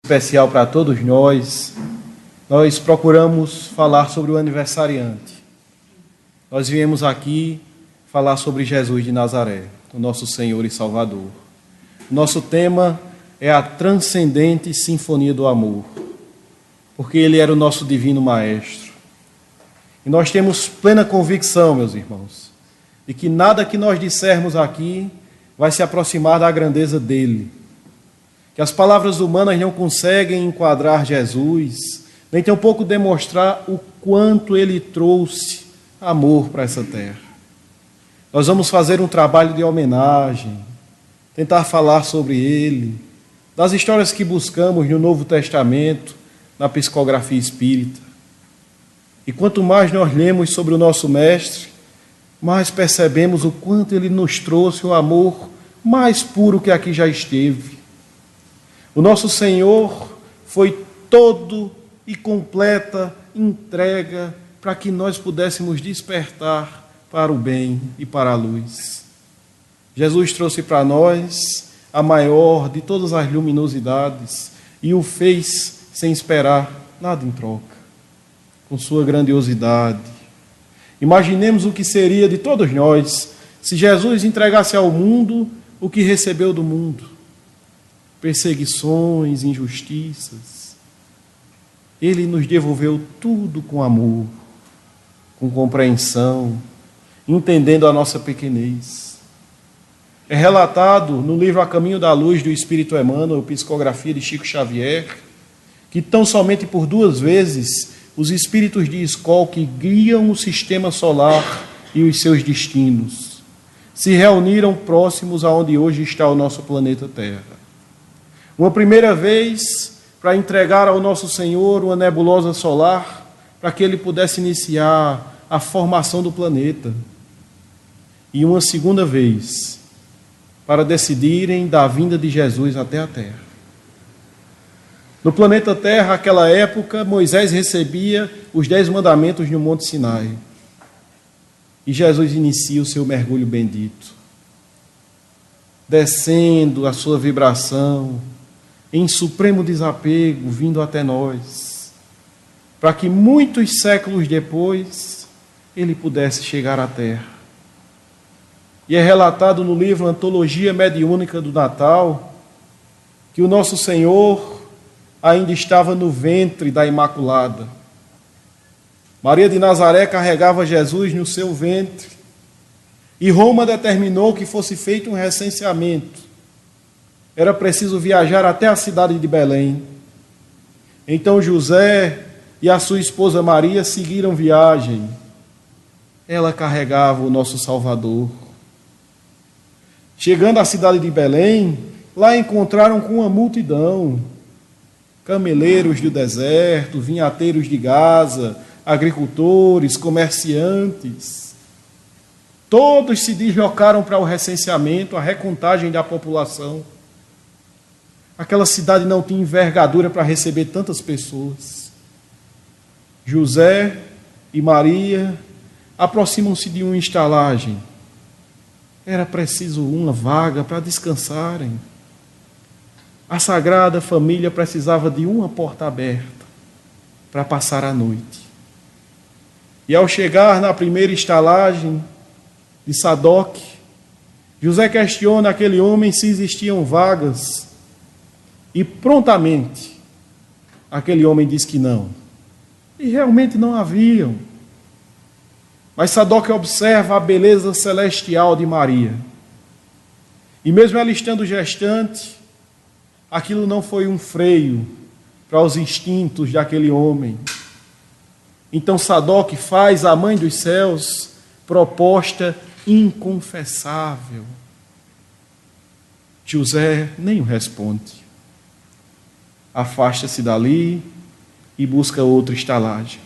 Especial para todos nós procuramos falar sobre o aniversariante. Nós viemos aqui falar sobre Jesus de Nazaré, o nosso Senhor e Salvador. Nosso tema é a transcendente sinfonia do amor, porque Ele era o nosso divino Maestro. E nós temos plena convicção, meus irmãos, de que nada que nós dissermos aqui vai se aproximar da grandeza dEle. Que as palavras humanas não conseguem enquadrar Jesus, nem tampouco demonstrar o quanto Ele trouxe amor para essa terra. Nós vamos fazer um trabalho de homenagem, tentar falar sobre Ele, das histórias que buscamos no Novo Testamento, na psicografia espírita. E quanto mais nós lemos sobre o nosso Mestre, mais percebemos o quanto Ele nos trouxe o amor mais puro que aqui já esteve. O nosso Senhor foi todo e completa entrega para que nós pudéssemos despertar para o bem e para a luz. Jesus trouxe para nós a maior de todas as luminosidades e o fez sem esperar nada em troca, com sua grandiosidade. Imaginemos o que seria de todos nós se Jesus entregasse ao mundo o que recebeu do mundo. Perseguições, injustiças. Ele nos devolveu tudo com amor, com compreensão, entendendo a nossa pequenez. É relatado no livro A Caminho da Luz do Espírito Emmanuel, psicografia de Chico Xavier, que tão somente por 2 vezes os espíritos de escola que guiam o sistema solar e os seus destinos se reuniram próximos aonde hoje está o nosso planeta Terra. Uma primeira vez para entregar ao nosso Senhor uma nebulosa solar para que Ele pudesse iniciar a formação do planeta. E uma segunda vez para decidirem da vinda de Jesus até a Terra. No planeta Terra, naquela época, Moisés recebia os 10 mandamentos no Monte Sinai. E Jesus inicia o seu mergulho bendito, descendo a sua vibração, em supremo desapego, vindo até nós, para que muitos séculos depois ele pudesse chegar à Terra. E é relatado no livro Antologia Mediúnica do Natal que o nosso Senhor ainda estava no ventre da Imaculada. Maria de Nazaré carregava Jesus no seu ventre e Roma determinou que fosse feito um recenseamento. Era preciso viajar até a cidade de Belém. Então José e a sua esposa Maria seguiram viagem. Ela carregava o nosso Salvador. Chegando à cidade de Belém, lá encontraram com uma multidão. Cameleiros do deserto, vinhateiros de Gaza, agricultores, comerciantes. Todos se deslocaram para o recenseamento, a recontagem da população. Aquela cidade não tinha envergadura para receber tantas pessoas. José e Maria aproximam-se de uma estalagem. Era preciso uma vaga para descansarem. A Sagrada Família precisava de uma porta aberta para passar a noite. E ao chegar na primeira estalagem de Sadoc, José questiona aquele homem se existiam vagas. E prontamente, aquele homem diz que não. E realmente não haviam. Mas Sadoc observa a beleza celestial de Maria. E mesmo ela estando gestante, aquilo não foi um freio para os instintos daquele homem. Então Sadoc faz à Mãe dos Céus proposta inconfessável. José nem o responde. Afasta-se dali e busca outra estalagem.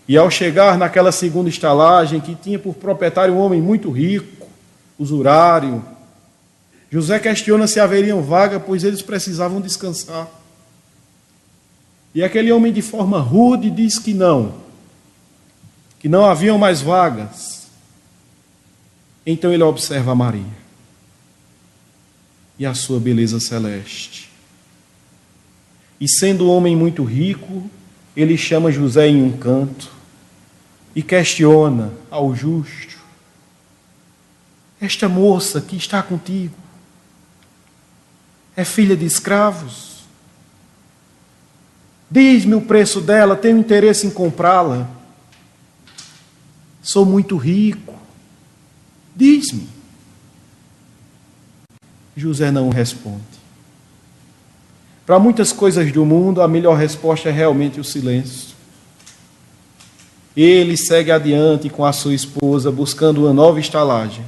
E ao chegar naquela segunda estalagem, que tinha por proprietário um homem muito rico, usurário, José questiona se haveriam vaga, pois eles precisavam descansar. E aquele homem, de forma rude, diz que não haviam mais vagas. Então ele observa Maria e a sua beleza celeste. E sendo um homem muito rico, ele chama José em um canto e questiona ao justo: esta moça que está contigo é filha de escravos? Diz-me o preço dela, tenho interesse em comprá-la. Sou muito rico. Diz-me. José não responde. Para muitas coisas do mundo, a melhor resposta é realmente o silêncio. Ele segue adiante com a sua esposa, buscando uma nova estalagem.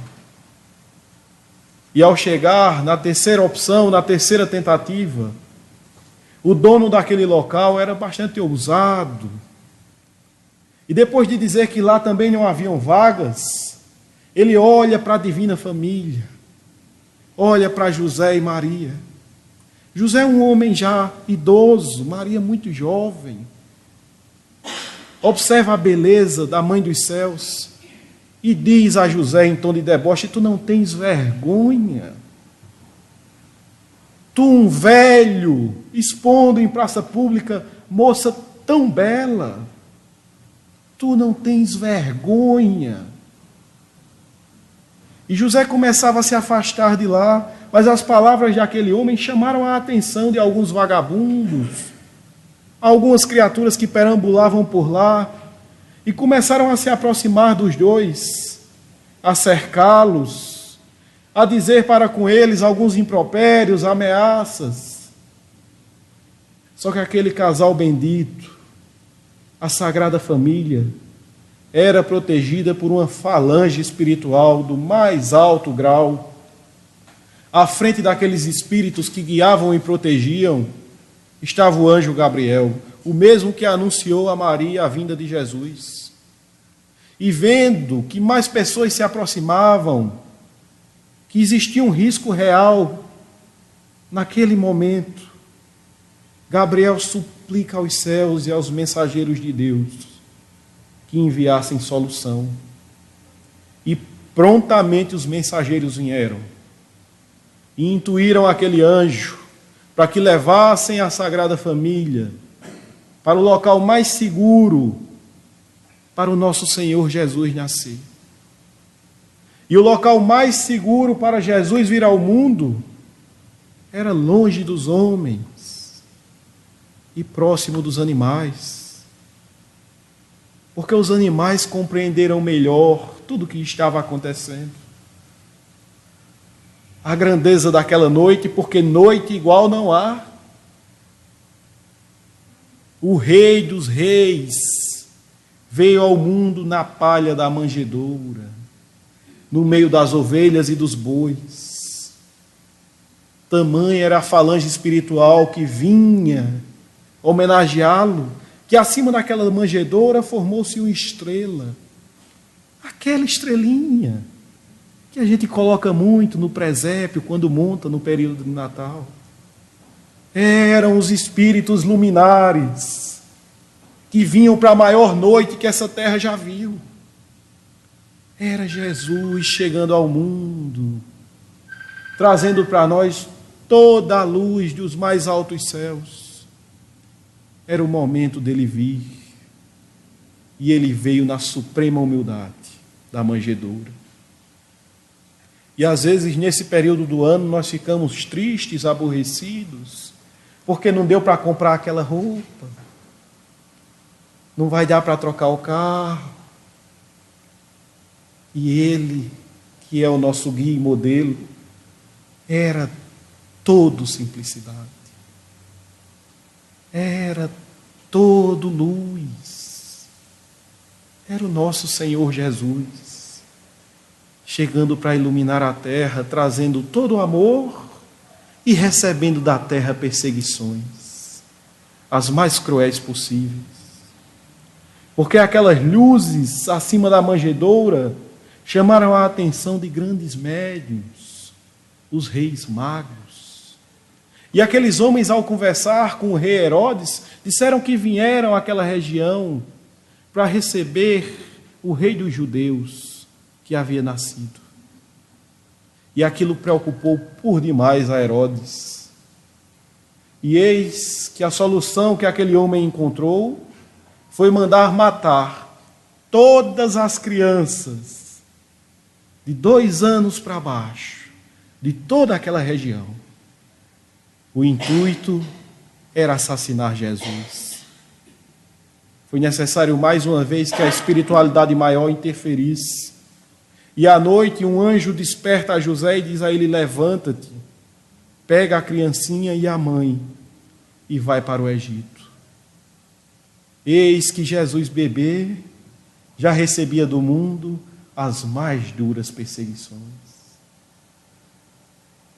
E ao chegar na terceira opção, na terceira tentativa, o dono daquele local era bastante ousado. E depois de dizer que lá também não haviam vagas, ele olha para a Divina Família, olha para José e Maria. José é um homem já idoso, Maria muito jovem. Observa a beleza da Mãe dos Céus e diz a José em tom de deboche: tu não tens vergonha? Tu, um velho, expondo em praça pública moça tão bela, tu não tens vergonha? E José começava a se afastar de lá, mas as palavras daquele homem chamaram a atenção de alguns vagabundos, algumas criaturas que perambulavam por lá, e começaram a se aproximar dos dois, a cercá-los, a dizer para com eles alguns impropérios, ameaças. Só que aquele casal bendito, a Sagrada Família, era protegida por uma falange espiritual do mais alto grau. À frente daqueles espíritos que guiavam e protegiam, estava o anjo Gabriel, o mesmo que anunciou a Maria a vinda de Jesus. E vendo que mais pessoas se aproximavam, que existia um risco real naquele momento, Gabriel suplica aos céus e aos mensageiros de Deus que enviassem solução. E prontamente os mensageiros vieram e intuíram aquele anjo para que levassem a Sagrada Família para o local mais seguro para o nosso Senhor Jesus nascer. E o local mais seguro para Jesus vir ao mundo era longe dos homens e próximo dos animais. Porque os animais compreenderam melhor tudo o que estava acontecendo. A grandeza daquela noite, porque noite igual não há. O Rei dos Reis veio ao mundo na palha da manjedoura, no meio das ovelhas e dos bois. Tamanha era a falange espiritual que vinha homenageá-lo, que acima daquela manjedoura formou-se uma estrela. Aquela estrelinha que a gente coloca muito no presépio quando monta no período de Natal. Eram os espíritos luminares que vinham para a maior noite que essa terra já viu. Era Jesus chegando ao mundo, trazendo para nós toda a luz dos mais altos céus. Era o momento dele vir. E ele veio na suprema humildade da manjedoura. E às vezes, nesse período do ano, nós ficamos tristes, aborrecidos, porque não deu para comprar aquela roupa, não vai dar para trocar o carro. E ele, que é o nosso guia e modelo, era todo simplicidade, era todo luz. Era o nosso Senhor Jesus, chegando para iluminar a terra, trazendo todo o amor e recebendo da terra perseguições, as mais cruéis possíveis. Porque aquelas luzes acima da manjedoura chamaram a atenção de grandes médiuns, os reis magos. E aqueles homens, ao conversar com o rei Herodes, disseram que vieram àquela região para receber o rei dos judeus que havia nascido. E aquilo preocupou por demais a Herodes. E eis que a solução que aquele homem encontrou foi mandar matar todas as crianças de 2 anos para baixo, de toda aquela região. O intuito era assassinar Jesus. Foi necessário mais uma vez que a espiritualidade maior interferisse. E à noite um anjo desperta a José e diz a ele: levanta-te, pega a criancinha e a mãe e vai para o Egito. Eis que Jesus, bebê, já recebia do mundo as mais duras perseguições.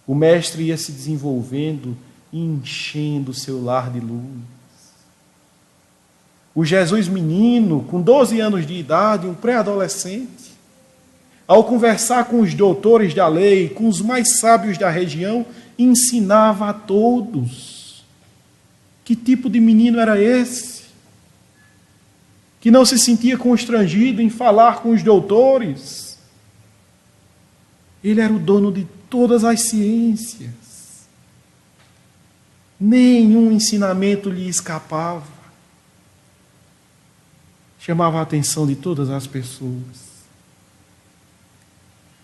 O mestre ia se desenvolvendo e enchendo o seu lar de luz. O Jesus menino, com 12 anos de idade, um pré-adolescente, ao conversar com os doutores da lei, com os mais sábios da região, ensinava a todos. Que tipo de menino era esse? Que não se sentia constrangido em falar com os doutores. Ele era o dono de todas as ciências. Nenhum ensinamento lhe escapava. Chamava a atenção de todas as pessoas.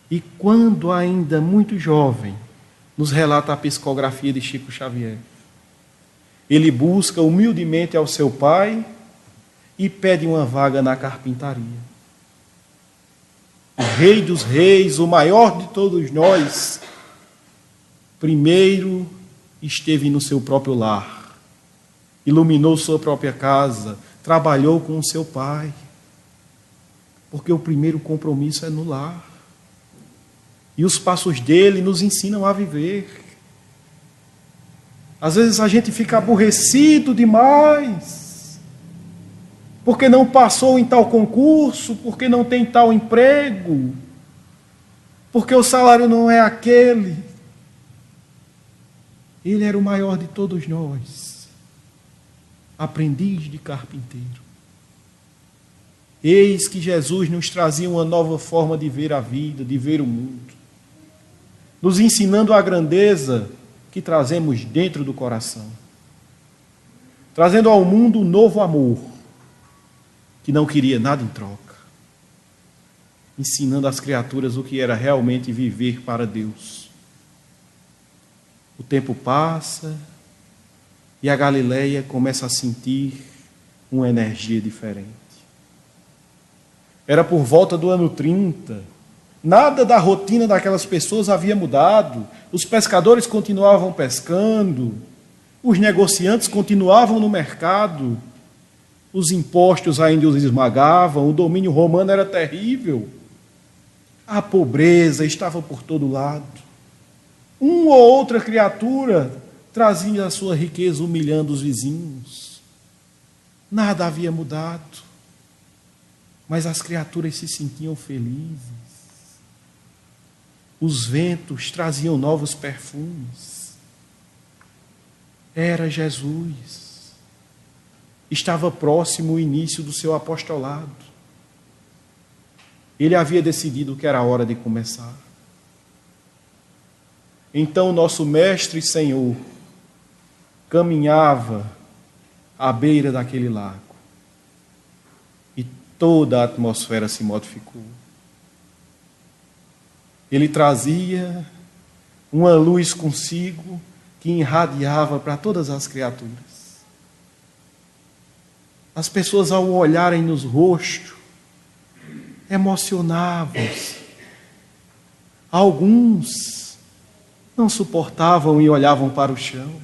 E quando ainda muito jovem, nos relata a psicografia de Chico Xavier, ele busca humildemente ao seu pai e pede uma vaga na carpintaria. O Rei dos Reis, o maior de todos nós, primeiro esteve no seu próprio lar, iluminou sua própria casa, trabalhou com o seu pai, porque o primeiro compromisso é no lar. E os passos dele nos ensinam a viver. Às vezes a gente fica aborrecido demais, porque não passou em tal concurso, porque não tem tal emprego, porque o salário não é aquele. Ele era o maior de todos nós, aprendiz de carpinteiro. Eis que Jesus nos trazia uma nova forma de ver a vida, de ver o mundo, nos ensinando a grandeza que trazemos dentro do coração, trazendo ao mundo um novo amor, que não queria nada em troca, ensinando às criaturas o que era realmente viver para Deus. O tempo passa e a Galileia começa a sentir uma energia diferente. Era por volta do ano 30, nada da rotina daquelas pessoas havia mudado. Os pescadores continuavam pescando, os negociantes continuavam no mercado, os impostos ainda os esmagavam, o domínio romano era terrível, a pobreza estava por todo lado. Uma ou outra criatura trazia a sua riqueza humilhando os vizinhos. Nada havia mudado, mas as criaturas se sentiam felizes. Os ventos traziam novos perfumes. Era Jesus. Estava próximo o início do seu apostolado. Ele havia decidido que era a hora de começar. Então, nosso Mestre e Senhor caminhava à beira daquele lago. E toda a atmosfera se modificou. Ele trazia uma luz consigo que irradiava para todas as criaturas. As pessoas, ao olharem nos rostos, emocionavam-se. Alguns não suportavam e olhavam para o chão,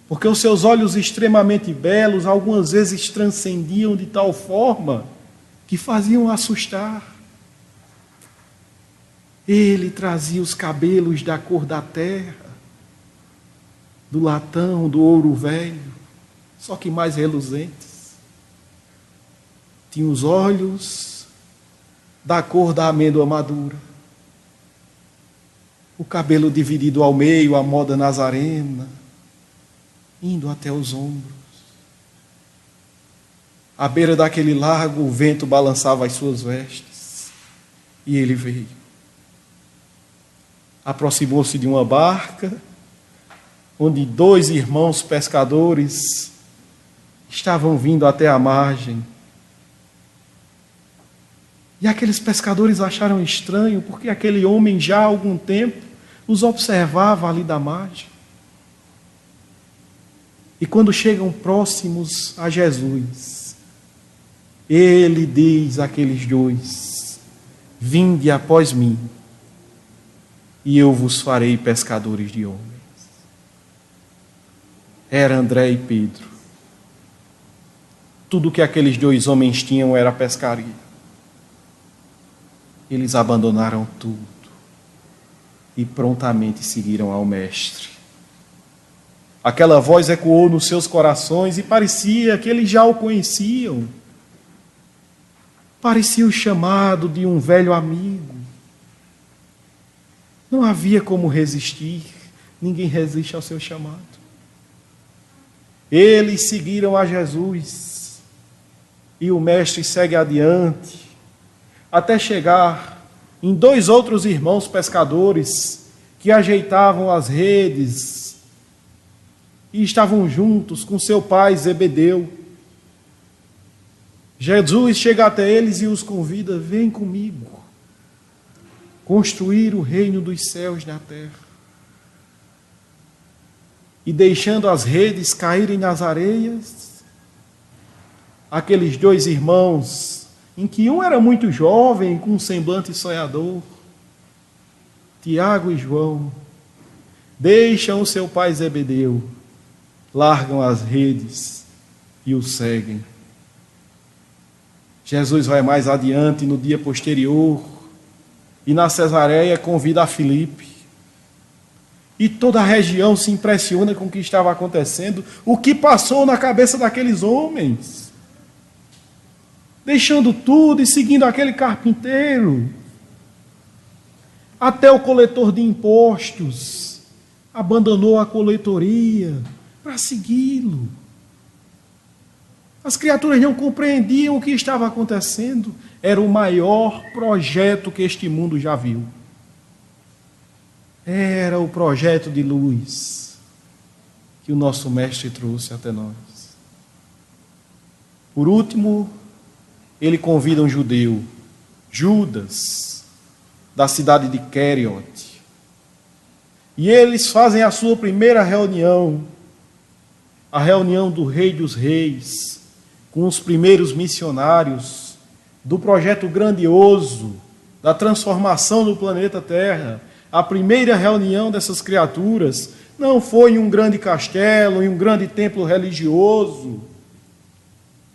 porque os seus olhos extremamente belos, algumas vezes transcendiam de tal forma que faziam assustar. Ele trazia os cabelos da cor da terra, do latão, do ouro velho, só que mais reluzentes. Tinha os olhos da cor da amêndoa madura, o cabelo dividido ao meio, à moda nazarena, indo até os ombros. À beira daquele lago, o vento balançava as suas vestes, e ele veio. Aproximou-se de uma barca, onde 2 irmãos pescadores estavam vindo até a margem. E aqueles pescadores acharam estranho, porque aquele homem já há algum tempo os observava ali da margem. E quando chegam próximos a Jesus, ele diz àqueles 2: vinde após mim, e eu vos farei pescadores de homens. Era André e Pedro. Tudo que aqueles 2 homens tinham era pescaria. Eles abandonaram tudo e prontamente seguiram ao Mestre. Aquela voz ecoou nos seus corações e parecia que eles já o conheciam. Parecia o chamado de um velho amigo. Não havia como resistir. Ninguém resiste ao seu chamado. Eles seguiram a Jesus e o Mestre segue adiante, até chegar em 2 outros irmãos pescadores que ajeitavam as redes e estavam juntos com seu pai Zebedeu. Jesus chega até eles e os convida: vem comigo construir o reino dos céus na terra. E deixando as redes caírem nas areias, aqueles 2 irmãos, em que um era muito jovem, com um semblante sonhador, Tiago e João, deixam o seu pai Zebedeu, largam as redes e o seguem. Jesus vai mais adiante no dia posterior e na Cesareia convida a Filipe. E toda a região se impressiona com o que estava acontecendo, o que passou na cabeça daqueles homens. Deixando tudo e seguindo aquele carpinteiro. Até o coletor de impostos abandonou a coletoria para segui-lo. As criaturas não compreendiam o que estava acontecendo. Era o maior projeto que este mundo já viu. Era o projeto de luz que o nosso Mestre trouxe até nós. Por último, ele convida um judeu, Judas, da cidade de Queriote. E eles fazem a sua primeira reunião, a reunião do Rei dos Reis, com os primeiros missionários do projeto grandioso da transformação do planeta Terra. A primeira reunião dessas criaturas não foi em um grande castelo, em um grande templo religioso,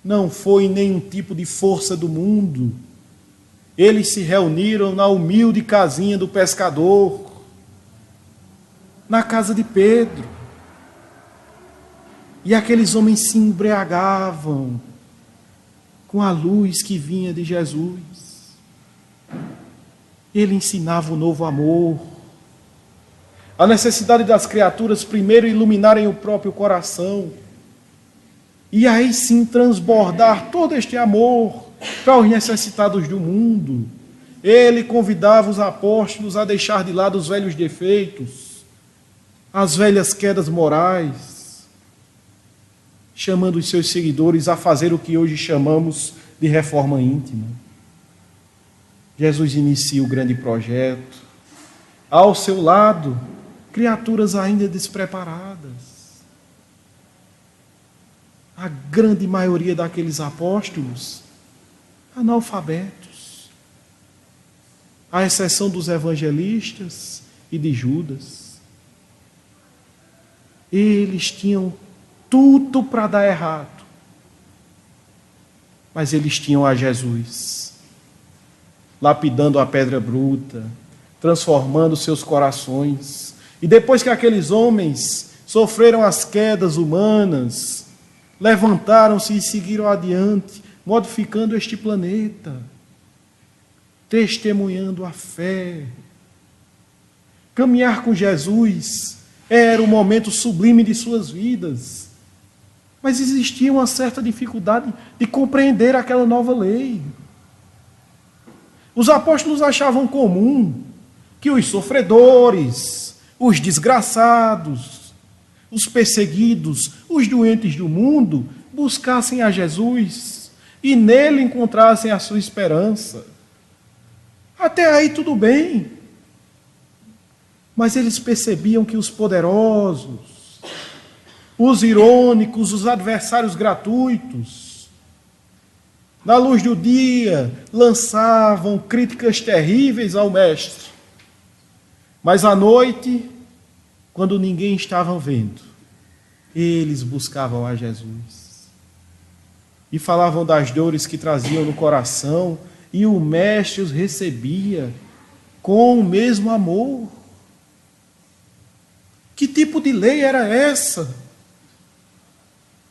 não foi em nenhum tipo de força do mundo. Eles se reuniram na humilde casinha do pescador, na casa de Pedro. E aqueles homens se embriagavam com a luz que vinha de Jesus. Ele ensinava o novo amor, a necessidade das criaturas primeiro iluminarem o próprio coração, e aí sim transbordar todo este amor para os necessitados do mundo. Ele convidava os apóstolos a deixar de lado os velhos defeitos, as velhas quedas morais, chamando os seus seguidores a fazer o que hoje chamamos de reforma íntima. Jesus inicia o grande projeto. Ao seu lado, criaturas ainda despreparadas. A grande maioria daqueles apóstolos, analfabetos, à exceção dos evangelistas e de Judas. Eles tinham tudo para dar errado, mas eles tinham a Jesus, lapidando a pedra bruta, transformando seus corações. E depois que aqueles homens sofreram as quedas humanas, levantaram-se e seguiram adiante, modificando este planeta, testemunhando a fé. Caminhar com Jesus era o momento sublime de suas vidas, mas existia uma certa dificuldade de compreender aquela nova lei. Os apóstolos achavam comum que os sofredores, os desgraçados, os perseguidos, os doentes do mundo buscassem a Jesus e nele encontrassem a sua esperança. Até aí tudo bem. Mas eles percebiam que os poderosos, os irônicos, os adversários gratuitos, na luz do dia, lançavam críticas terríveis ao Mestre. Mas à noite, quando ninguém estava vendo, eles buscavam a Jesus. E falavam das dores que traziam no coração, e o Mestre os recebia com o mesmo amor. Que tipo de lei era essa?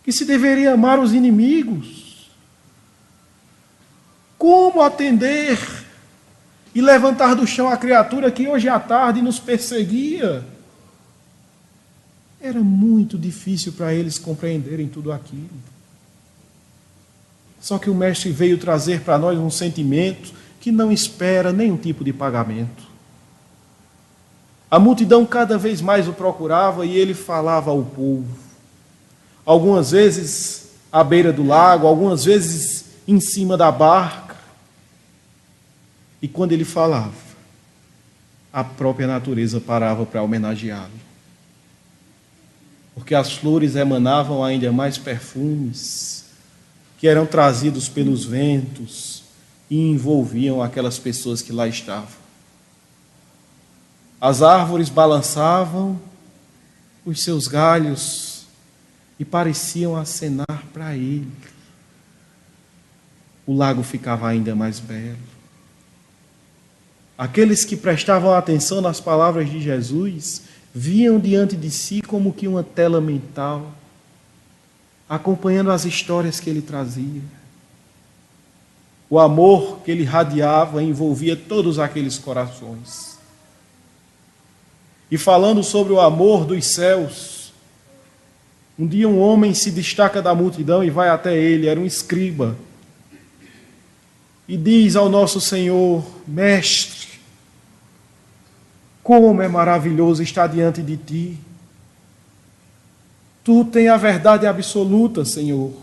Que se deveria amar os inimigos? Como atender e levantar do chão a criatura que hoje à tarde nos perseguia? Era muito difícil para eles compreenderem tudo aquilo. Só que o Mestre veio trazer para nós um sentimento que não espera nenhum tipo de pagamento. A multidão cada vez mais o procurava e ele falava ao povo. Algumas vezes à beira do lago, algumas vezes em cima da barca. E quando ele falava, a própria natureza parava para homenageá-lo. Porque as flores emanavam ainda mais perfumes, que eram trazidos pelos ventos e envolviam aquelas pessoas que lá estavam. As árvores balançavam os seus galhos e pareciam acenar para ele. O lago ficava ainda mais belo. Aqueles que prestavam atenção nas palavras de Jesus viam diante de si como que uma tela mental, acompanhando as histórias que ele trazia. O amor que ele radiava envolvia todos aqueles corações. E falando sobre o amor dos céus, um dia um homem se destaca da multidão e vai até ele, era um escriba, e diz ao nosso Senhor: Mestre, como é maravilhoso estar diante de ti. Tu tens a verdade absoluta, Senhor.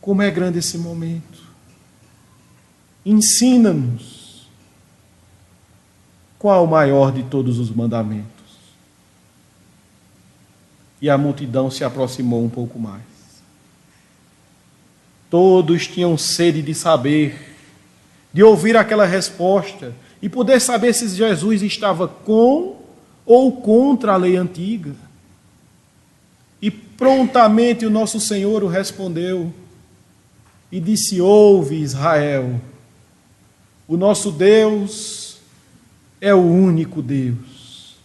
Como é grande esse momento. Ensina-nos qual o maior de todos os mandamentos. E a multidão se aproximou um pouco mais. Todos tinham sede de saber, de ouvir aquela resposta e poder saber se Jesus estava com ou contra a lei antiga. E prontamente o nosso Senhor o respondeu e disse: ouve, Israel, o nosso Deus é o único Deus.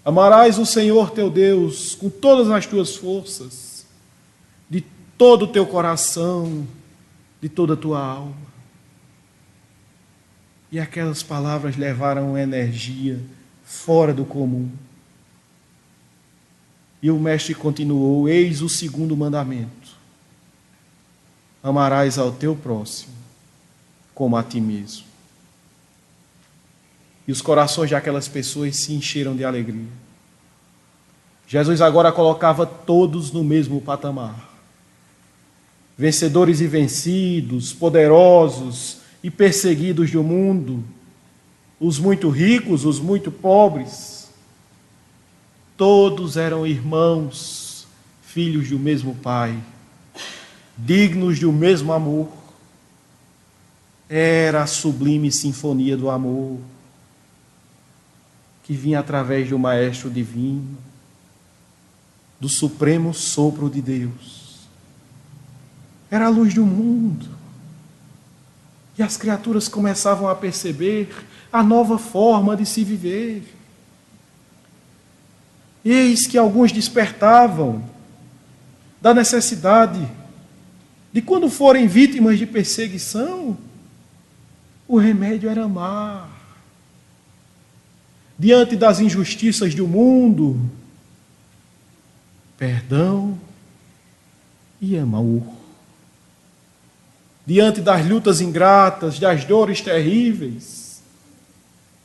Amarás o Senhor teu Deus com todas as tuas forças, de todo o teu coração, de toda a tua alma. E aquelas palavras levaram uma energia fora do comum. E o Mestre continuou: eis o segundo mandamento: amarás ao teu próximo como a ti mesmo. E os corações daquelas pessoas se encheram de alegria. Jesus agora colocava todos no mesmo patamar. Vencedores e vencidos, poderosos e perseguidos do mundo, os muito ricos, os muito pobres, todos eram irmãos, filhos do mesmo Pai, dignos do mesmo amor. Era a sublime sinfonia do amor, que vinha através do Maestro Divino, do supremo sopro de Deus. Era a luz do mundo. E as criaturas começavam a perceber a nova forma de se viver. Eis que alguns despertavam da necessidade de, quando forem vítimas de perseguição, o remédio era amar. Diante das injustiças do mundo, perdão e amor. Diante das lutas ingratas, das dores terríveis,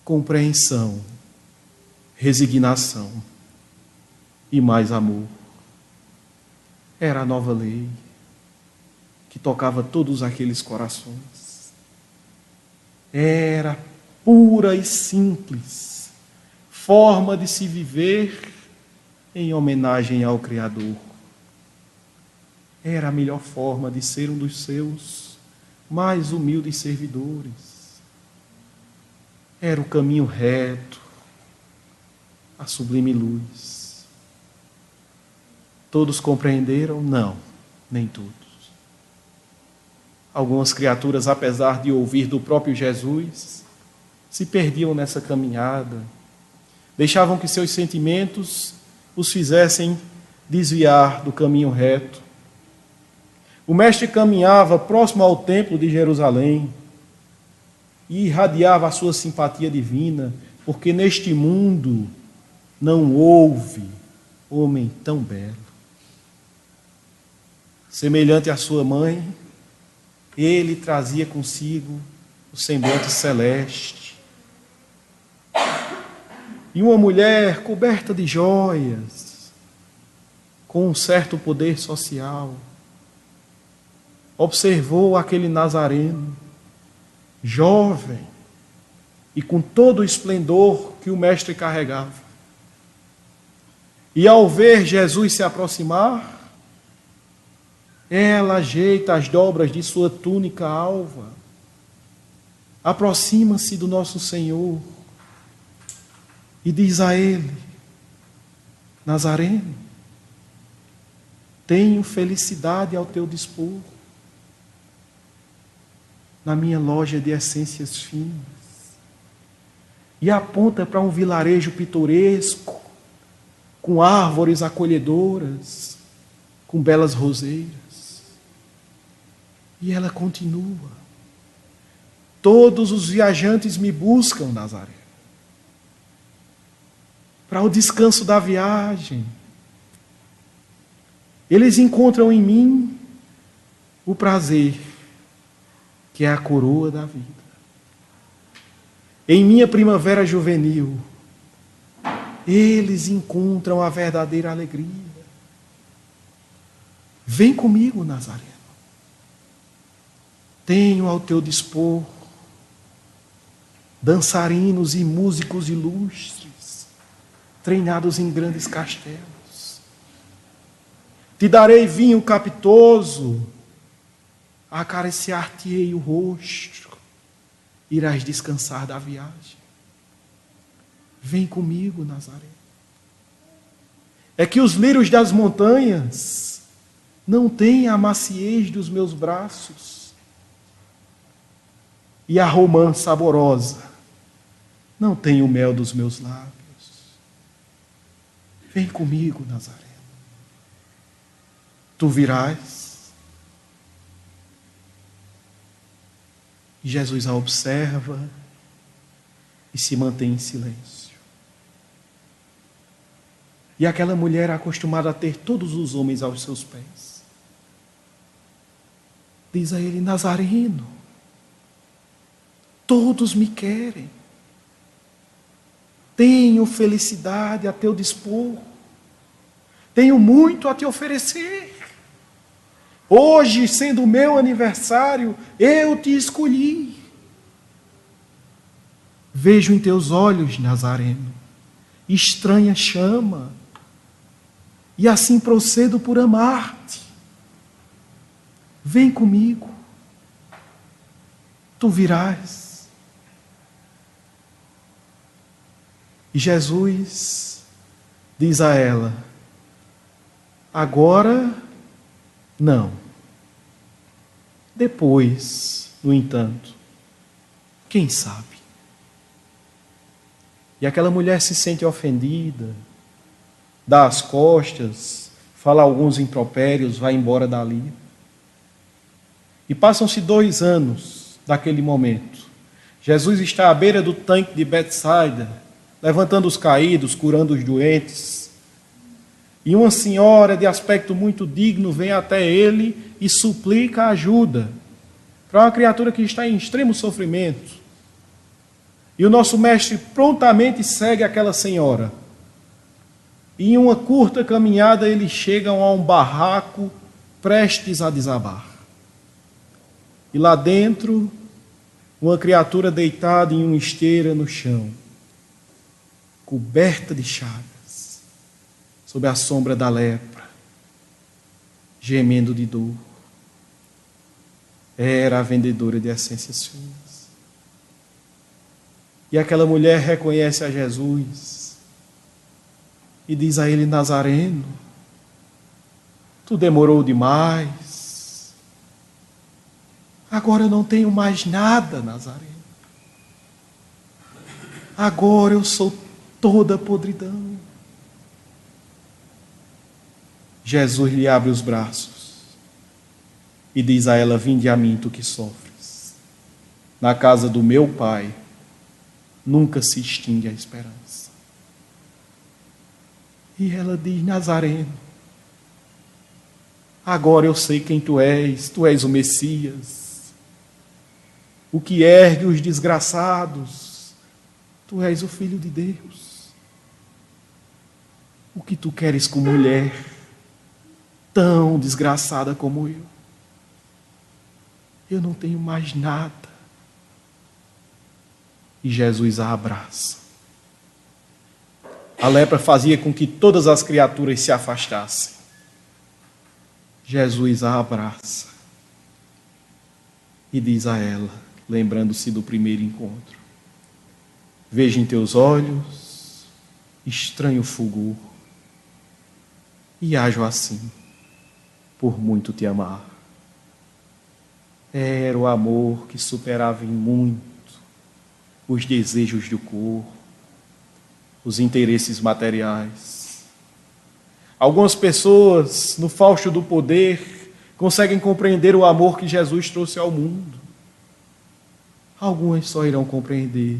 compreensão, resignação e mais amor. Era a nova lei que tocava todos aqueles corações. Era pura e simples forma de se viver em homenagem ao Criador. Era a melhor forma de ser um dos seus mais humildes servidores. Era o caminho reto, a sublime luz. Todos compreenderam? Não, nem todos. Algumas criaturas, apesar de ouvir do próprio Jesus, se perdiam nessa caminhada, deixavam que seus sentimentos os fizessem desviar do caminho reto. O mestre caminhava próximo ao templo de Jerusalém e irradiava a sua simpatia divina, porque neste mundo não houve homem tão belo. Semelhante à sua mãe, ele trazia consigo o semblante celeste. E uma mulher coberta de joias, com um certo poder social, observou aquele Nazareno, jovem, e com todo o esplendor que o mestre carregava. E ao ver Jesus se aproximar, ela ajeita as dobras de sua túnica alva, aproxima-se do nosso Senhor e diz a ele: Nazareno, tenho felicidade ao teu dispor na minha loja de essências finas. E aponta para um vilarejo pitoresco, com árvores acolhedoras, com belas roseiras. E ela continua: todos os viajantes me buscam, Nazaré, para o descanso da viagem. Eles encontram em mim o prazer, que é a coroa da vida. Em minha primavera juvenil, eles encontram a verdadeira alegria. Vem comigo, Nazareno. Tenho ao teu dispor dançarinos e músicos ilustres, treinados em grandes castelos. Te darei vinho capitoso, acariciar-te-ei o rosto, irás descansar da viagem. Vem comigo, Nazaré. É que os lírios das montanhas não têm a maciez dos meus braços, e a romã saborosa não tem o mel dos meus lábios. Vem comigo, Nazaré. Tu virás. E Jesus a observa e se mantém em silêncio. E aquela mulher acostumada a ter todos os homens aos seus pés, diz a ele: Nazareno, todos me querem. Tenho felicidade a teu dispor. Tenho muito a te oferecer. Hoje, sendo o meu aniversário, eu te escolhi. Vejo em teus olhos, Nazareno, estranha chama, e assim procedo por amar-te. Vem comigo. Tu virás. E Jesus diz a ela: agora não. Depois, no entanto, quem sabe? E aquela mulher se sente ofendida, dá as costas, fala alguns impropérios, vai embora dali. E passam-se 2 anos daquele momento. Jesus está à beira do tanque de Betsaida, levantando os caídos, curando os doentes. E uma senhora de aspecto muito digno vem até ele e suplica ajuda para uma criatura que está em extremo sofrimento. E o nosso mestre prontamente segue aquela senhora. E em uma curta caminhada eles chegam a um barraco prestes a desabar. E lá dentro, uma criatura deitada em uma esteira no chão, coberta de chagas, sob a sombra da lepra, gemendo de dor. Era a vendedora de essências finas. E aquela mulher reconhece a Jesus e diz a ele: Nazareno, tu demorou demais. Agora eu não tenho mais nada, Nazareno. Agora eu sou toda podridão. Jesus lhe abre os braços e diz a ela: vinde a mim, tu que sofres. Na casa do meu Pai nunca se extingue a esperança. E ela diz: Nazareno, agora eu sei quem tu és o Messias, o que ergue os desgraçados, tu és o Filho de Deus. O que tu queres com mulher tão desgraçada como eu? Eu não tenho mais nada. E Jesus a abraça. A lepra fazia com que todas as criaturas se afastassem. Jesus a abraça e diz a ela, lembrando-se do primeiro encontro: vejo em teus olhos estranho fulgor, e ajo assim por muito te amar. Era o amor que superava em muito os desejos do corpo, os interesses materiais. Algumas pessoas, no fausto do poder, conseguem compreender o amor que Jesus trouxe ao mundo. Algumas só irão compreender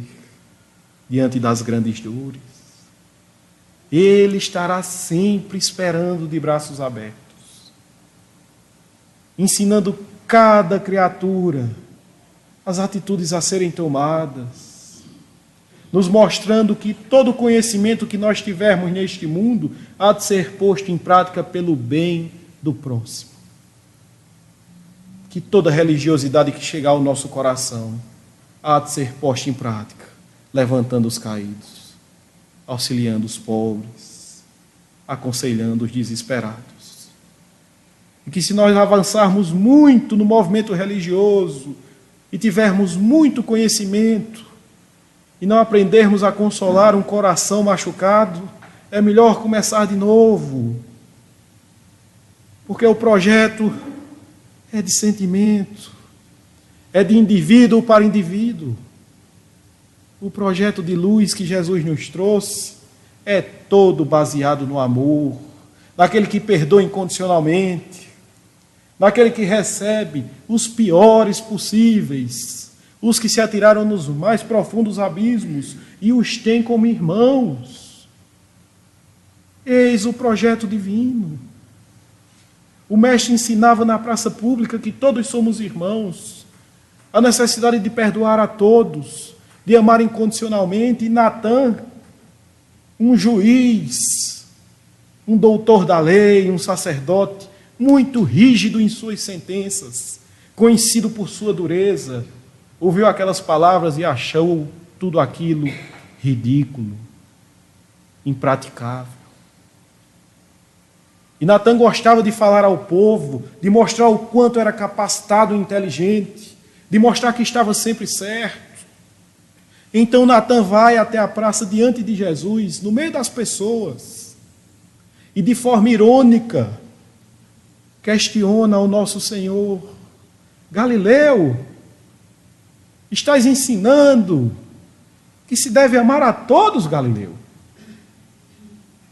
diante das grandes dores. Ele estará sempre esperando de braços abertos, ensinando cada criatura as atitudes a serem tomadas, nos mostrando que todo o conhecimento que nós tivermos neste mundo há de ser posto em prática pelo bem do próximo. Que toda religiosidade que chegar ao nosso coração há de ser posta em prática, levantando os caídos, auxiliando os pobres, aconselhando os desesperados. E que se nós avançarmos muito no movimento religioso e tivermos muito conhecimento e não aprendermos a consolar um coração machucado, é melhor começar de novo. Porque o projeto é de sentimento, é de indivíduo para indivíduo. O projeto de luz que Jesus nos trouxe é todo baseado no amor, naquele que perdoa incondicionalmente, naquele que recebe os piores possíveis, os que se atiraram nos mais profundos abismos e os tem como irmãos. Eis o projeto divino. O mestre ensinava na praça pública que todos somos irmãos, a necessidade de perdoar a todos, de amar incondicionalmente. E Natan, um juiz, um doutor da lei, um sacerdote, muito rígido em suas sentenças, conhecido por sua dureza, ouviu aquelas palavras e achou tudo aquilo ridículo, impraticável. E Natan gostava de falar ao povo, de mostrar o quanto era capacitado e inteligente, de mostrar que estava sempre certo. Então Natan vai até a praça diante de Jesus, no meio das pessoas, e de forma irônica questiona ao nosso Senhor: Galileu, estás ensinando que se deve amar a todos, Galileu,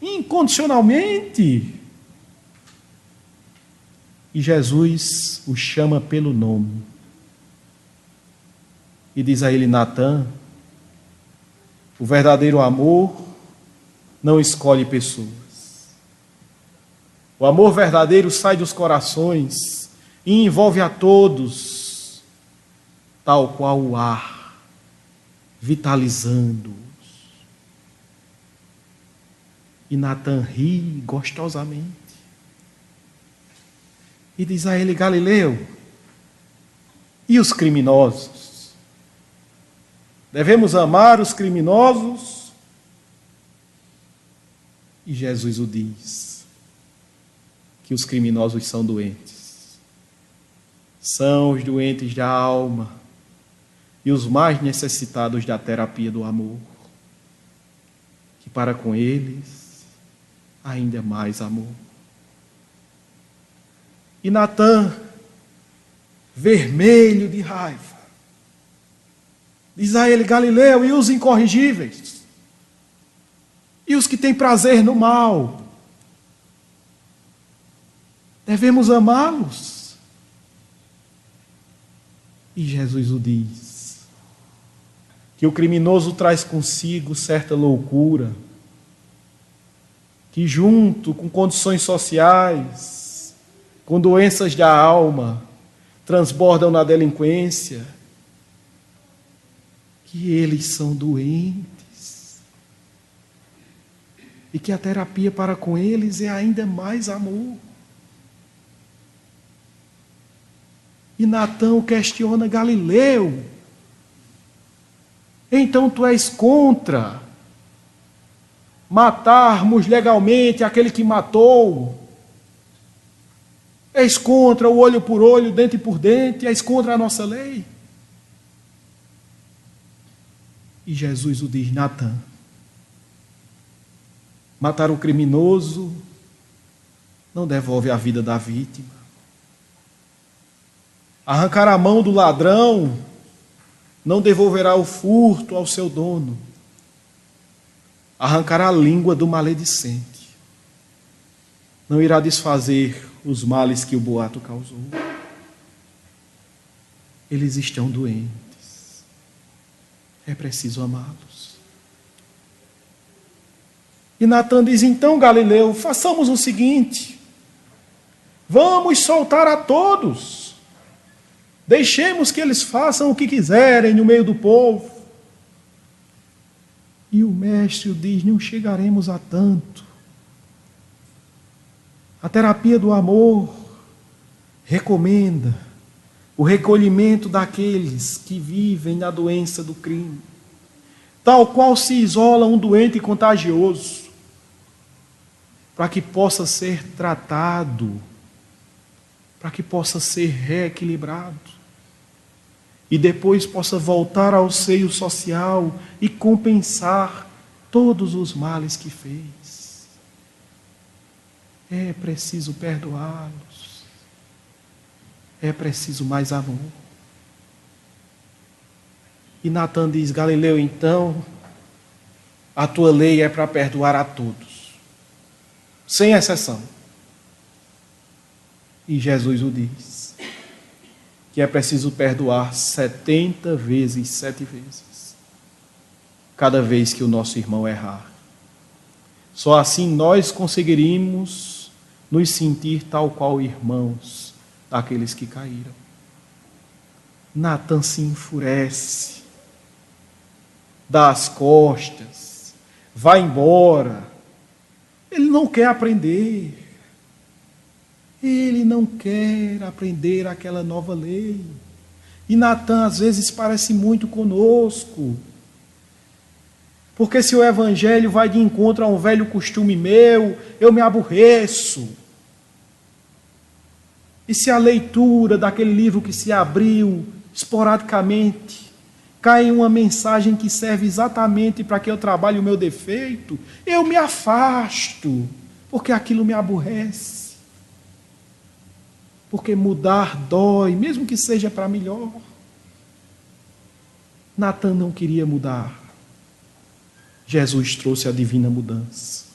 incondicionalmente. E Jesus o chama pelo nome e diz a ele: Natan, o verdadeiro amor não escolhe pessoas. O amor verdadeiro sai dos corações e envolve a todos, tal qual o ar, vitalizando-os. E Natan ri gostosamente. E diz a ele: Galileu, e os criminosos? Devemos amar os criminosos? E Jesus o diz, que os criminosos são doentes. São os doentes da alma e os mais necessitados da terapia do amor. Que para com eles, ainda mais amor. E Natan, vermelho de raiva, diz a ele: Galileu, e os incorrigíveis? E os que têm prazer no mal? Devemos amá-los? E Jesus o diz, que o criminoso traz consigo certa loucura, que junto com condições sociais, com doenças da alma, transbordam na delinquência, que eles são doentes e que a terapia para com eles é ainda mais amor. E Natan questiona: Galileu, então tu és contra matarmos legalmente aquele que matou? És contra o olho por olho, dente por dente? És contra a nossa lei? E Jesus o diz: Natan, matar o criminoso não devolve a vida da vítima. Arrancar a mão do ladrão não devolverá o furto ao seu dono. Arrancar a língua do maledicente não irá desfazer os males que o boato causou. Eles estão doentes. É preciso amá-los. E Natan diz: então, Galileu, façamos o seguinte: vamos soltar a todos. Deixemos que eles façam o que quiserem no meio do povo. E o mestre diz: não chegaremos a tanto. A terapia do amor recomenda o recolhimento daqueles que vivem na doença do crime, tal qual se isola um doente contagioso, para que possa ser tratado, para que possa ser reequilibrado e depois possa voltar ao seio social e compensar todos os males que fez. É preciso perdoá-los. É preciso mais amor. E Natan diz: Galileu, então, a tua lei é para perdoar a todos, sem exceção. E Jesus o diz, que é preciso perdoar 70 vezes, 7 vezes, cada vez que o nosso irmão errar. Só assim nós conseguiríamos nos sentir tal qual irmãos daqueles que caíram. Natan se enfurece, dá as costas, vai embora. Ele não quer aprender. Ele não quer aprender aquela nova lei. E Natan às vezes parece muito conosco. Porque se o evangelho vai de encontro a um velho costume meu, eu me aborreço. E se a leitura daquele livro que se abriu esporadicamente cai em uma mensagem que serve exatamente para que eu trabalhe o meu defeito, eu me afasto, porque aquilo me aborrece. Porque mudar dói, mesmo que seja para melhor. Natan não queria mudar. Jesus trouxe a divina mudança,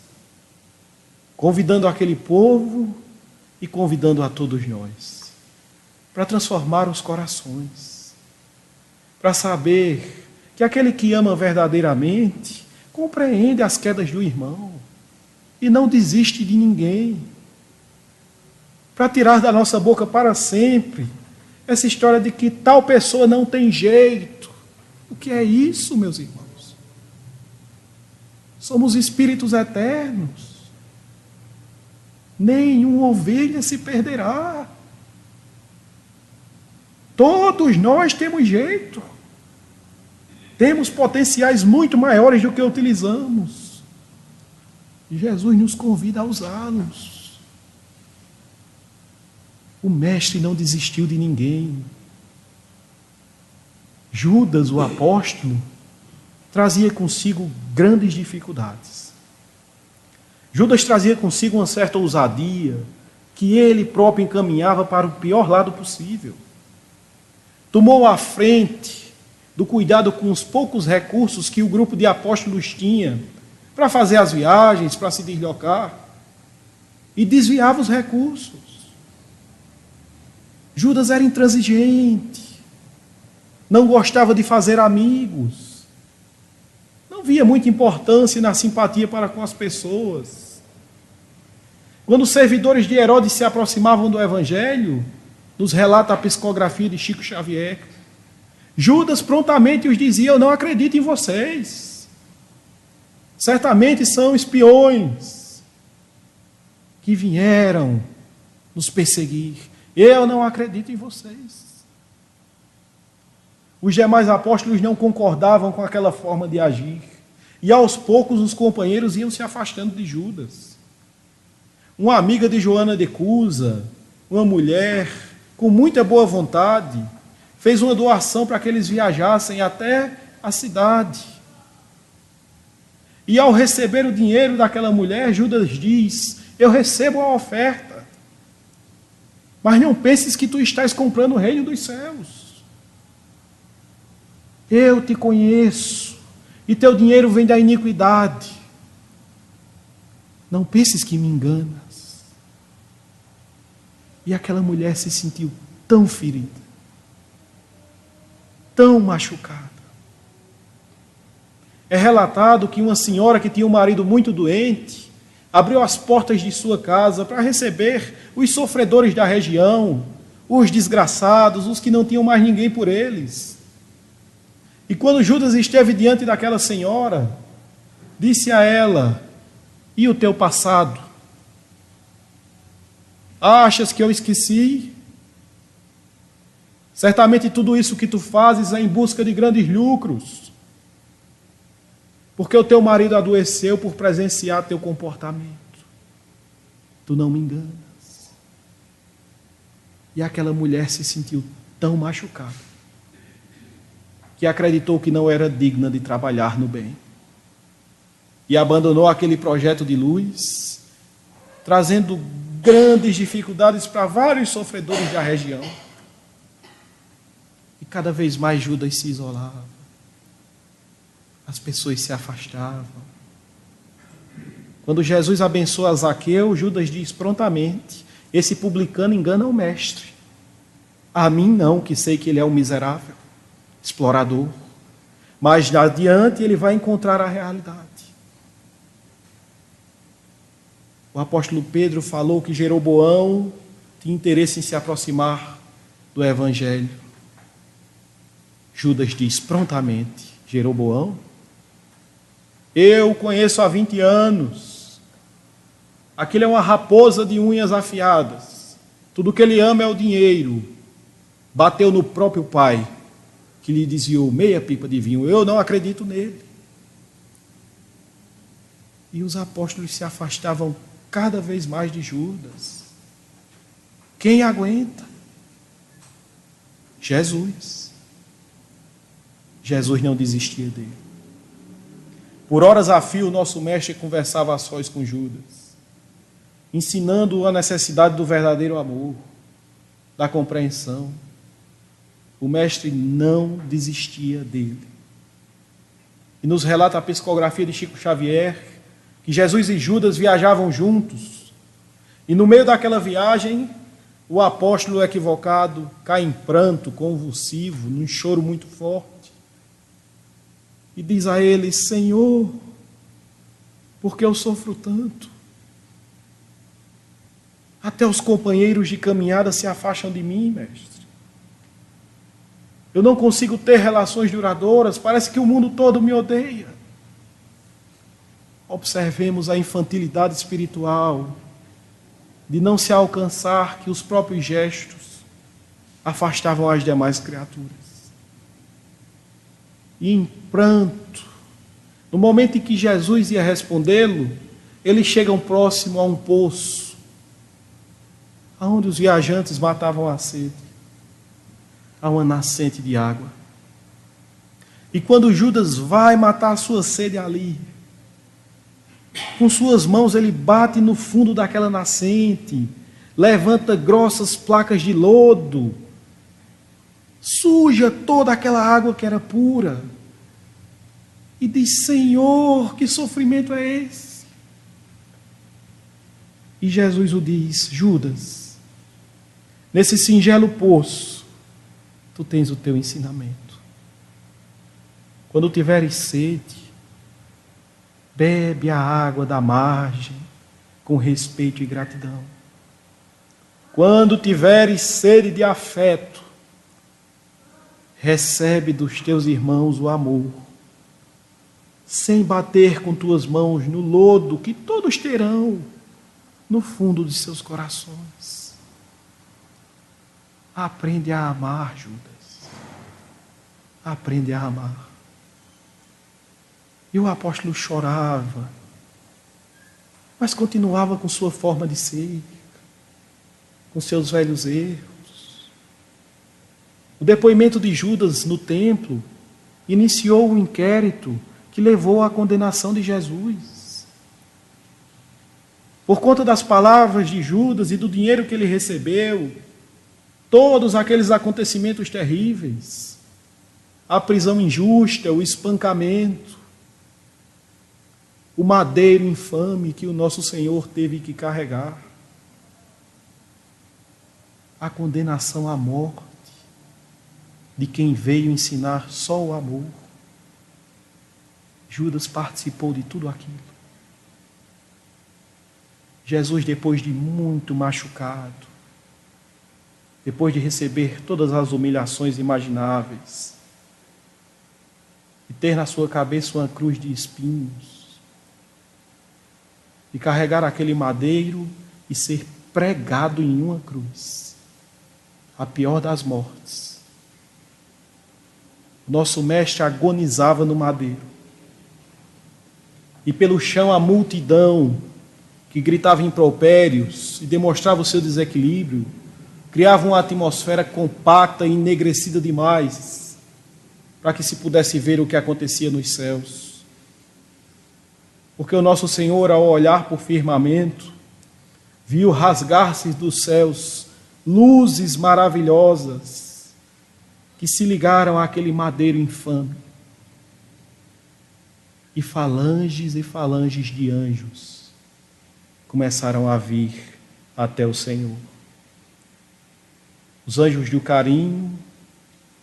convidando aquele povo e convidando a todos nós, para transformar os corações, para saber que aquele que ama verdadeiramente compreende as quedas do irmão e não desiste de ninguém, para tirar da nossa boca para sempre essa história de que tal pessoa não tem jeito. O que é isso, meus irmãos? Somos espíritos eternos. Nenhuma ovelha se perderá. Todos nós temos jeito. Temos potenciais muito maiores do que utilizamos. E Jesus nos convida a usá-los. O mestre não desistiu de ninguém. Judas, o apóstolo, trazia consigo grandes dificuldades. Judas trazia consigo uma certa ousadia, que ele próprio encaminhava para o pior lado possível. Tomou a frente do cuidado com os poucos recursos que o grupo de apóstolos tinha para fazer as viagens, para se deslocar, e desviava os recursos. Judas era intransigente, não gostava de fazer amigos, não via muita importância na simpatia para com as pessoas. Quando os servidores de Herodes se aproximavam do Evangelho, nos relata a psicografia de Chico Xavier, Judas prontamente os dizia: eu não acredito em vocês. Certamente são espiões que vieram nos perseguir. Eu não acredito em vocês. Os demais apóstolos não concordavam com aquela forma de agir. E aos poucos os companheiros iam se afastando de Judas. Uma amiga de Joana de Cusa, uma mulher com muita boa vontade, fez uma doação para que eles viajassem até a cidade. E ao receber o dinheiro daquela mulher, Judas diz: eu recebo a oferta, mas não penses que tu estás comprando o reino dos céus. Eu te conheço, e teu dinheiro vem da iniquidade. Não penses que me enganas. E aquela mulher se sentiu tão ferida, tão machucada. É relatado que uma senhora que tinha um marido muito doente abriu as portas de sua casa para receber os sofredores da região, os desgraçados, os que não tinham mais ninguém por eles. E quando Judas esteve diante daquela senhora, disse a ela: e o teu passado? Achas que eu esqueci? Certamente tudo isso que tu fazes é em busca de grandes lucros, porque o teu marido adoeceu por presenciar teu comportamento. Tu não me enganas. E aquela mulher se sentiu tão machucada que acreditou que não era digna de trabalhar no bem. E abandonou aquele projeto de luz, trazendo grandes dificuldades para vários sofredores da região. E cada vez mais Judas se isolava. As pessoas se afastavam. Quando Jesus abençoa Zaqueu, Judas diz prontamente: esse publicano engana o mestre. A mim não, que sei que ele é um miserável, explorador. Mas adiante ele vai encontrar a realidade. O apóstolo Pedro falou que Jeroboão tinha interesse em se aproximar do Evangelho. Judas diz prontamente: Jeroboão? Eu o conheço há 20 anos. Aquele é uma raposa de unhas afiadas. Tudo que ele ama é o dinheiro. Bateu no próprio pai, que lhe desviou meia pipa de vinho. Eu não acredito nele. E os apóstolos se afastavam cada vez mais de Judas. Quem aguenta? Jesus. Jesus não desistia dele. Por horas a fio, o nosso mestre conversava a sós com Judas, ensinando a necessidade do verdadeiro amor, da compreensão. O mestre não desistia dele. E nos relata a psicografia de Chico Xavier que Jesus e Judas viajavam juntos, e no meio daquela viagem, o apóstolo equivocado cai em pranto convulsivo, num choro muito forte, e diz a ele: Senhor, por que eu sofro tanto? Até os companheiros de caminhada se afastam de mim, mestre. Eu não consigo ter relações duradouras, parece que o mundo todo me odeia. observemos a infantilidade espiritual de não se alcançar que os próprios gestos afastavam as demais criaturas. E em pranto, no momento em que Jesus ia respondê-lo, eles chegam próximo a um poço, aonde os viajantes matavam a sede, a uma nascente de água. E quando Judas vai matar a sua sede ali, com suas mãos ele bate no fundo daquela nascente, levanta grossas placas de lodo, suja toda aquela água que era pura, e diz: Senhor, que sofrimento é esse? E Jesus o diz: Judas, nesse singelo poço, tu tens o teu ensinamento. Quando tiveres sede, bebe a água da margem com respeito e gratidão. Quando tiveres sede de afeto, recebe dos teus irmãos o amor, sem bater com tuas mãos no lodo que todos terão no fundo de seus corações. Aprende a amar, Judas. Aprende a amar. E o apóstolo chorava, mas continuava com sua forma de ser, com seus velhos erros. O depoimento de Judas no templo iniciou um inquérito que levou à condenação de Jesus. Por conta das palavras de Judas e do dinheiro que ele recebeu, todos aqueles acontecimentos terríveis, a prisão injusta, o espancamento, o madeiro infame que o nosso Senhor teve que carregar, a condenação à morte de quem veio ensinar só o amor. Judas participou de tudo aquilo. Jesus, depois de muito machucado, depois de receber todas as humilhações imagináveis, e ter na sua cabeça uma cruz de espinhos, e carregar aquele madeiro e ser pregado em uma cruz, a pior das mortes. Nosso mestre agonizava no madeiro, e pelo chão a multidão que gritava impropérios e demonstrava o seu desequilíbrio, criava uma atmosfera compacta e enegrecida demais, para que se pudesse ver o que acontecia nos céus. Porque o nosso Senhor, ao olhar para o firmamento, viu rasgar-se dos céus luzes maravilhosas que se ligaram àquele madeiro infame. E falanges de anjos começaram a vir até o Senhor. Os anjos do carinho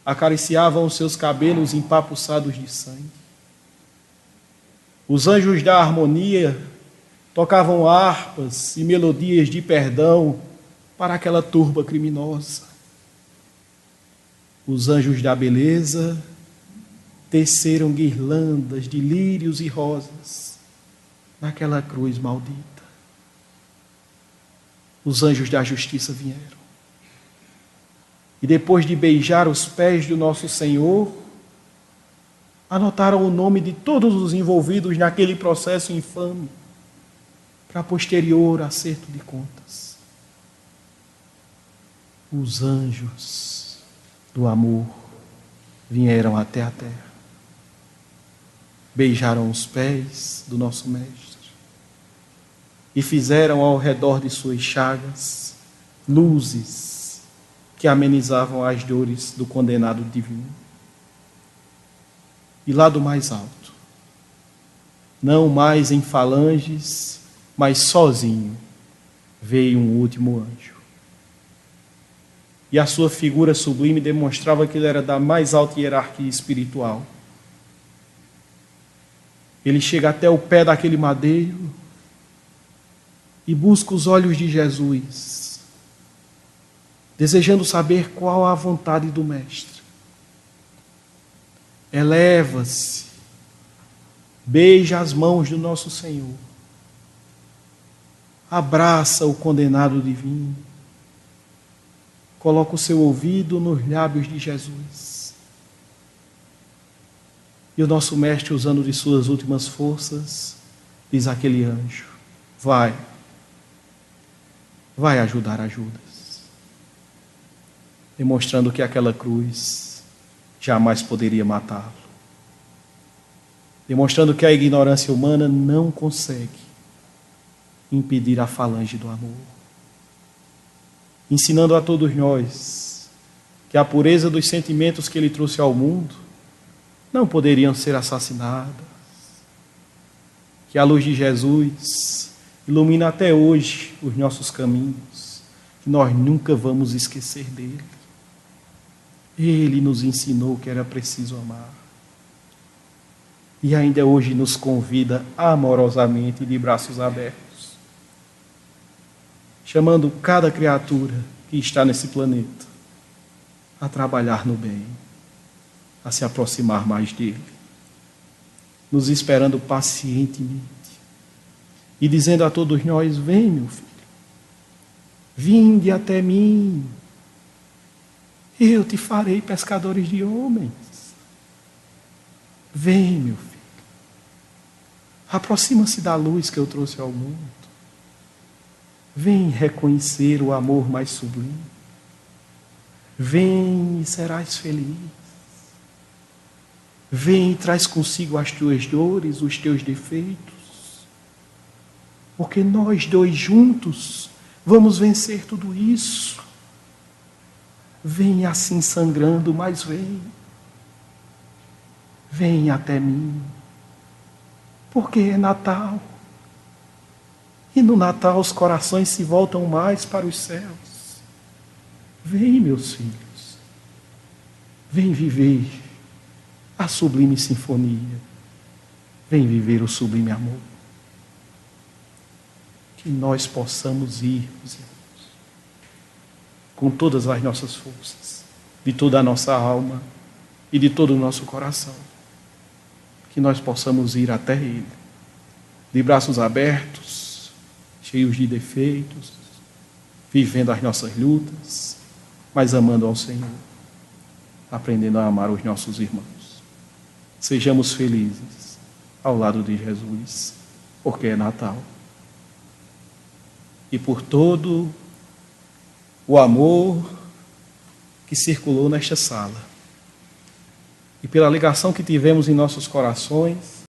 acariciavam os seus cabelos empapuçados de sangue. Os anjos da harmonia tocavam harpas e melodias de perdão para aquela turba criminosa. Os anjos da beleza teceram guirlandas de lírios e rosas naquela cruz maldita. Os anjos da justiça vieram. E depois de beijar os pés do nosso Senhor, anotaram o nome de todos os envolvidos naquele processo infame, para posterior acerto de contas. Os anjos do amor vieram até a terra, beijaram os pés do nosso Mestre e fizeram ao redor de suas chagas luzes que amenizavam as dores do condenado divino. E lá do mais alto, não mais em falanges, mas sozinho, veio um último anjo. E a sua figura sublime demonstrava que ele era da mais alta hierarquia espiritual. Ele chega até o pé daquele madeiro e busca os olhos de Jesus, desejando saber qual a vontade do Mestre. Eleva-se beija as mãos do nosso Senhor, abraça o condenado divino, coloca o seu ouvido nos lábios de Jesus. E o nosso mestre, usando de suas últimas forças, diz àquele anjo: vai ajudar a Judas, demonstrando que aquela cruz jamais poderia matá-lo, demonstrando que a ignorância humana não consegue impedir a falange do amor, ensinando a todos nós que a pureza dos sentimentos que ele trouxe ao mundo não poderiam ser assassinadas, que a luz de Jesus ilumina até hoje os nossos caminhos, que nós nunca vamos esquecer dele. Ele nos ensinou que era preciso amar. E ainda hoje nos convida amorosamente, de braços abertos, chamando cada criatura que está nesse planeta a trabalhar no bem, a se aproximar mais dele, nos esperando pacientemente e dizendo a todos nós: vem, meu filho, vinde até mim, eu te farei pescadores de homens. Vem, meu filho, aproxima-se da luz que eu trouxe ao mundo. Vem reconhecer o amor mais sublime. Vem e serás feliz. Vem e traz consigo as tuas dores, os teus defeitos. Porque nós dois juntos vamos vencer tudo isso. Vem assim sangrando, mas vem. Vem até mim. Porque é Natal. E no Natal os corações se voltam mais para os céus. Vem, meus filhos. Vem viver a sublime sinfonia. Vem viver o sublime amor. Que nós possamos ir, meus irmãos, com todas as nossas forças, de toda a nossa alma e de todo o nosso coração. Que nós possamos ir até Ele, de braços abertos, cheios de defeitos, vivendo as nossas lutas, mas amando ao Senhor, aprendendo a amar os nossos irmãos. Sejamos felizes ao lado de Jesus, porque é Natal. E por todo o amor que circulou nesta sala, e pela ligação que tivemos em nossos corações